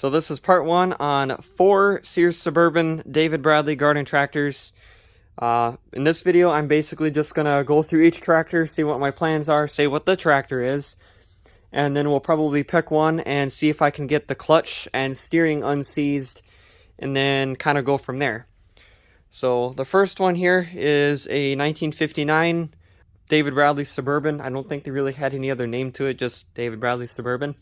So this is part one on 4 Sears Suburban David Bradley garden tractors. In this video, I'm basically just going to go through each tractor, see what my plans are, say what the tractor is, and then we'll probably pick one and see if I can get the clutch and steering unseized, and then kind of go from there. So the first one here is a 1959 David Bradley Suburban. I don't think they really had any other name to it, just David Bradley Suburban.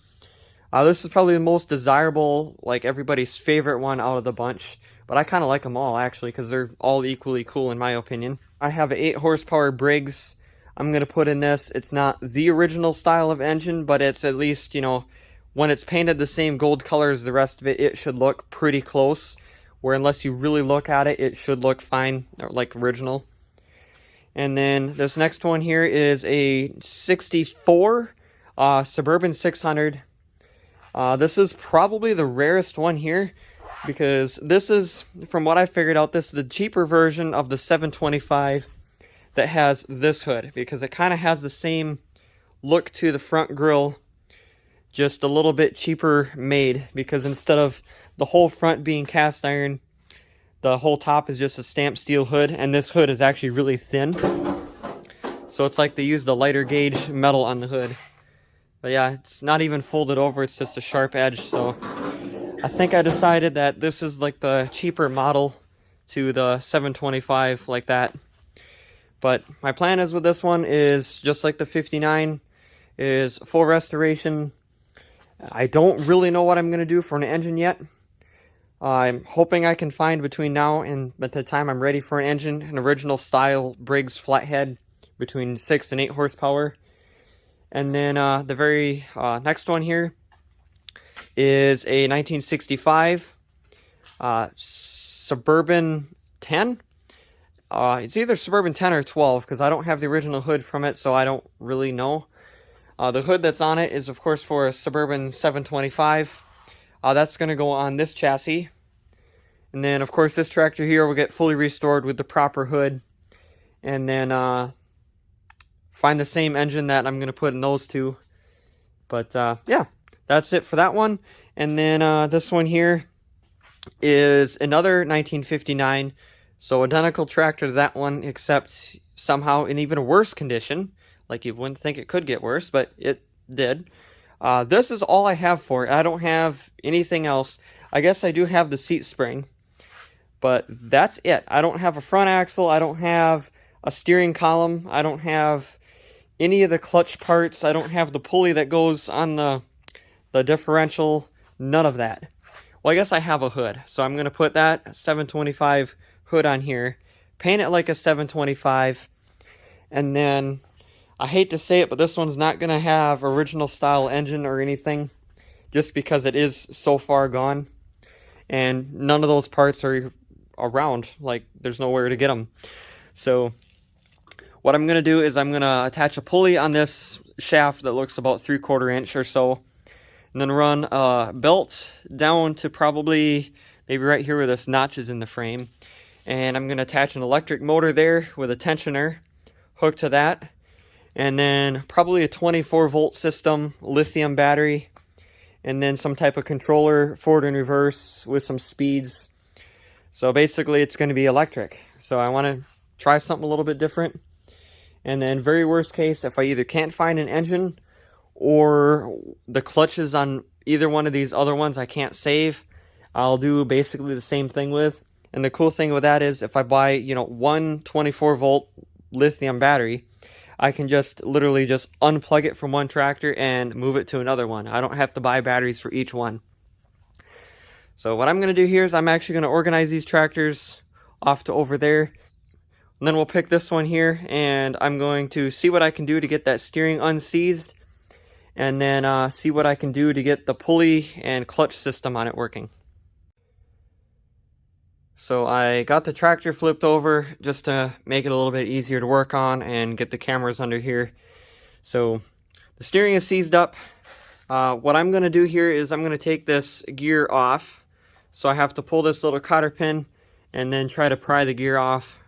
This is probably the most desirable, like everybody's favorite one out of the bunch. But I kind of like them all, actually, because they're all equally cool in my opinion. I have an 8 horsepower Briggs I'm going to put in this. It's not the original style of engine, but it's at least, you know, when it's painted the same gold color as the rest of it, it should look pretty close. Where unless you really look at it, it should look fine, like original. And then this next one here is a 64 Suburban 600. This is probably the rarest one here, because this is, from what I figured out, this is the cheaper version of the 725 that has this hood, because it kind of has the same look to the front grille, just a little bit cheaper made, because instead of the whole front being cast iron, the whole top is just a stamped steel hood, and this hood is actually really thin. So it's like they used a lighter gauge metal on the hood. But yeah, it's not even folded over, it's just a sharp edge. So I think I decided that this is like the cheaper model to the 725 like that. But my plan is with this one is just like the 59, is full restoration. I don't really know what I'm going to do for an engine yet. I'm hoping I can find between now and the time I'm ready for an engine, an original style Briggs flathead between 6 and 8 horsepower. And then the very next one here is a 1965 Suburban 10. It's either Suburban 10 or 12, because I don't have the original hood from it, so I don't really know. The hood that's on it is, of course, for a Suburban 725. That's going to go on this chassis. And then, of course, this tractor here will get fully restored with the proper hood. And then find the same engine that I'm going to put in those two. But yeah, that's it for that one. And then this one here is another 1959. So identical tractor to that one, except somehow in even a worse condition. Like you wouldn't think it could get worse, but it did. This is all I have for it. I don't have anything else. I guess I do have the seat spring, but that's it. I don't have a front axle. I don't have a steering column. I don't have any of the clutch parts. I don't have the pulley that goes on the differential. None of that. Well, I guess I have a hood, so I'm going to put that 725 hood on here, paint it like a 725, and then I hate to say it, but this one's not going to have original style engine or anything, just because it is so far gone, and none of those parts are around. Like, there's nowhere to get them. So what I'm going to do is I'm going to attach a pulley on this shaft that looks about 3/4 inch or so, and then run a belt down to probably maybe right here where this notch is in the frame. And I'm going to attach an electric motor there with a tensioner hooked to that. And then probably a 24 volt system, lithium battery. And then some type of controller, forward and reverse with some speeds. So basically it's going to be electric. So I want to try something a little bit different. And then very worst case, if I either can't find an engine or the clutches on either one of these other ones I can't save, I'll do basically the same thing with. And the cool thing with that is if I buy, you know, one 24 volt lithium battery, I can just literally just unplug it from one tractor and move it to another one. I don't have to buy batteries for each one. So what I'm going to do here is I'm actually going to organize these tractors off to over there. And then we'll pick this one here, and I'm going to see what I can do to get that steering unseized, and then see what I can do to get the pulley and clutch system on it working. So I got the tractor flipped over just to make it a little bit easier to work on and get the cameras under here. So the steering is seized up. What I'm going to do here is I'm going to take this gear off. So I have to pull this little cotter pin and then try to pry the gear off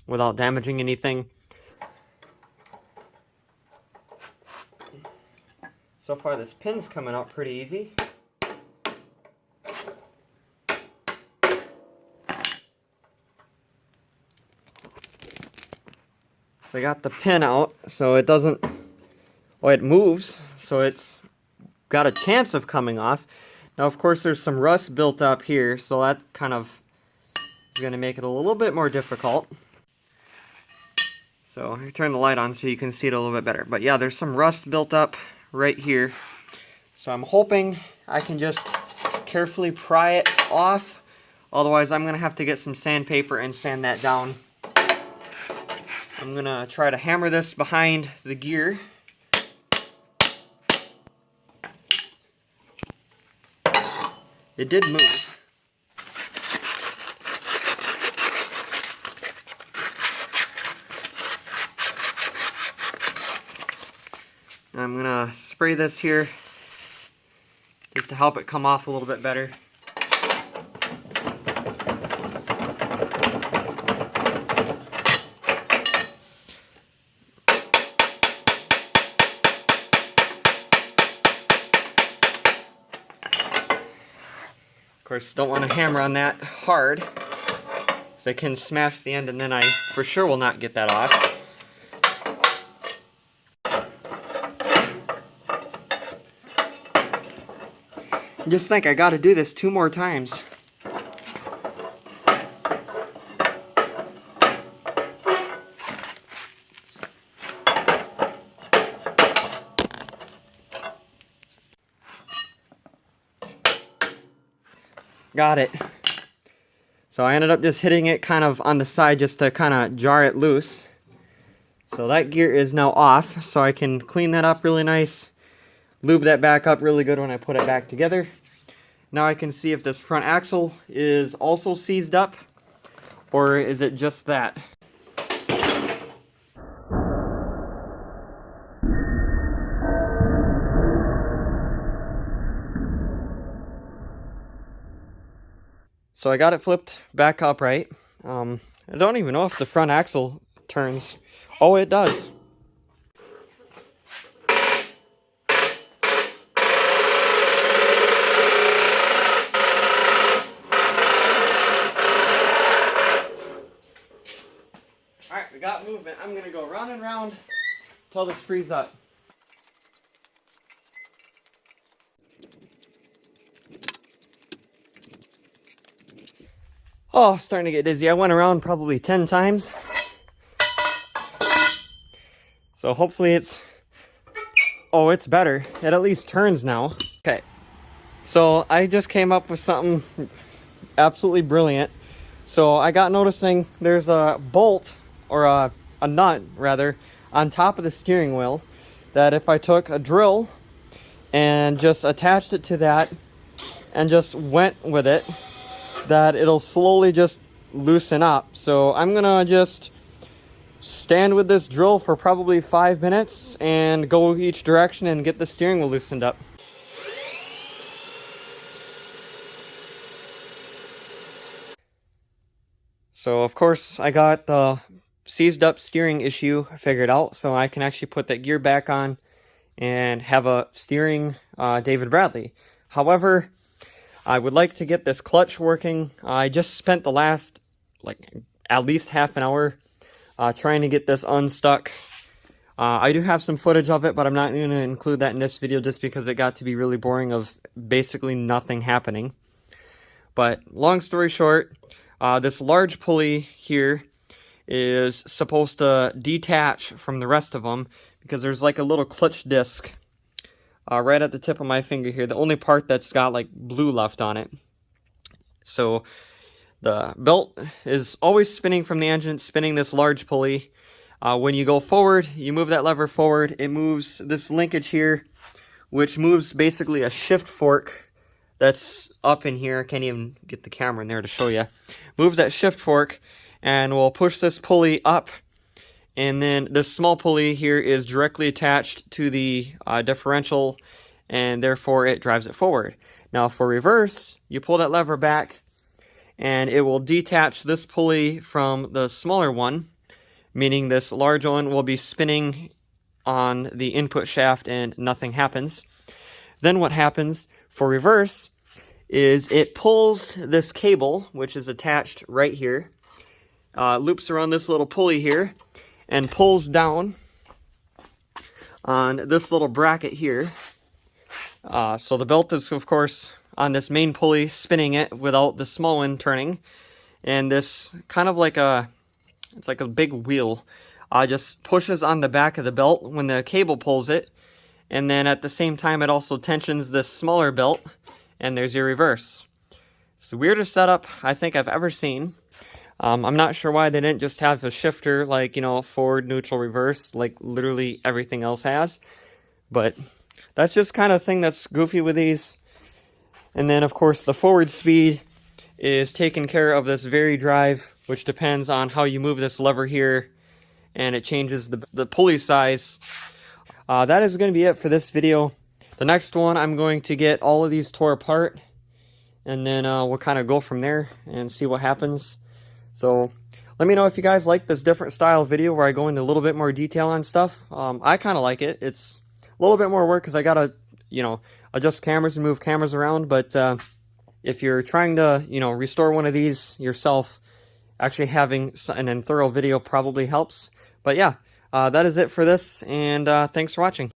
without damaging anything. So far this pin's coming out pretty easy. So I got the pin out so it doesn't, well, it moves, so it's got a chance of coming off. Now, of course, there's some rust built up here, so that kind of is going to make it a little bit more difficult. So I turn the light on so you can see it a little bit better. But yeah, there's some rust built up right here. So I'm hoping I can just carefully pry it off. Otherwise, I'm going to have to get some sandpaper and sand that down. I'm going to try to hammer this behind the gear. It did move. I'm gonna spray this here just to help it come off a little bit better. Of course, don't want to hammer on that hard, because I can smash the end and then I for sure will not get that off. Just think, I got to do this 2 more times. Got it. So I ended up just hitting it kind of on the side just to kind of jar it loose. So that gear is now off, so I can clean that up really nice, lube that back up really good when I put it back together. Now I can see if this front axle is also seized up, or is it just that? So I got it flipped back upright. I don't even know if the front axle turns. Oh, it does. Alright, we got movement. I'm going to go round and round until this frees up. Oh, starting to get dizzy. I went around probably 10 times. So hopefully it's... Oh, it's better. It at least turns now. Okay. So I just came up with something absolutely brilliant. So I got noticing there's a bolt, or a nut rather, on top of the steering wheel that if I took a drill and just attached it to that and just went with it, that it'll slowly just loosen up. So I'm gonna just stand with this drill for probably 5 minutes and go each direction and get the steering wheel loosened up. So of course I got the seized up steering issue figured out, so I can actually put that gear back on and have a steering David Bradley. However, I would like to get this clutch working. I just spent the last, at least half an hour trying to get this unstuck. I do have some footage of it, but I'm not going to include that in this video just because it got to be really boring of basically nothing happening. But long story short, this large pulley here is supposed to detach from the rest of them because there's like a little clutch disc right at the tip of my finger here, the only part that's got like blue left on it. So the belt is always spinning from the engine, spinning this large pulley. When you go forward, you move that lever forward, it moves this linkage here, which moves basically a shift fork that's up in here. I can't even get the camera in there to show you. Moves that shift fork and we'll push this pulley up, and then this small pulley here is directly attached to the differential, and therefore it drives it forward. Now for reverse, you pull that lever back and it will detach this pulley from the smaller one, meaning this large one will be spinning on the input shaft and nothing happens. Then what happens for reverse is it pulls this cable, which is attached right here, loops around this little pulley here, and pulls down on this little bracket here. So the belt is, of course, on this main pulley, spinning it without the small one turning. And this kind of like it's like a big wheel, just pushes on the back of the belt when the cable pulls it. And then at the same time, it also tensions this smaller belt, and there's your reverse. It's the weirdest setup I think I've ever seen. I'm not sure why they didn't just have a shifter like, you know, forward, neutral, reverse, like literally everything else has. But that's just kind of thing that's goofy with these. And then, of course, the forward speed is taking care of this vary drive, which depends on how you move this lever here, and it changes the pulley size. That is going to be it for this video. The next one, I'm going to get all of these tore apart, and then we'll kind of go from there and see what happens. So let me know if you guys like this different style video where I go into a little bit more detail on stuff. I kind of like it. It's a little bit more work because I gotta, you know, adjust cameras and move cameras around. But if you're trying to, you know, restore one of these yourself, actually having an thorough video probably helps. But yeah, that is it for this, and thanks for watching.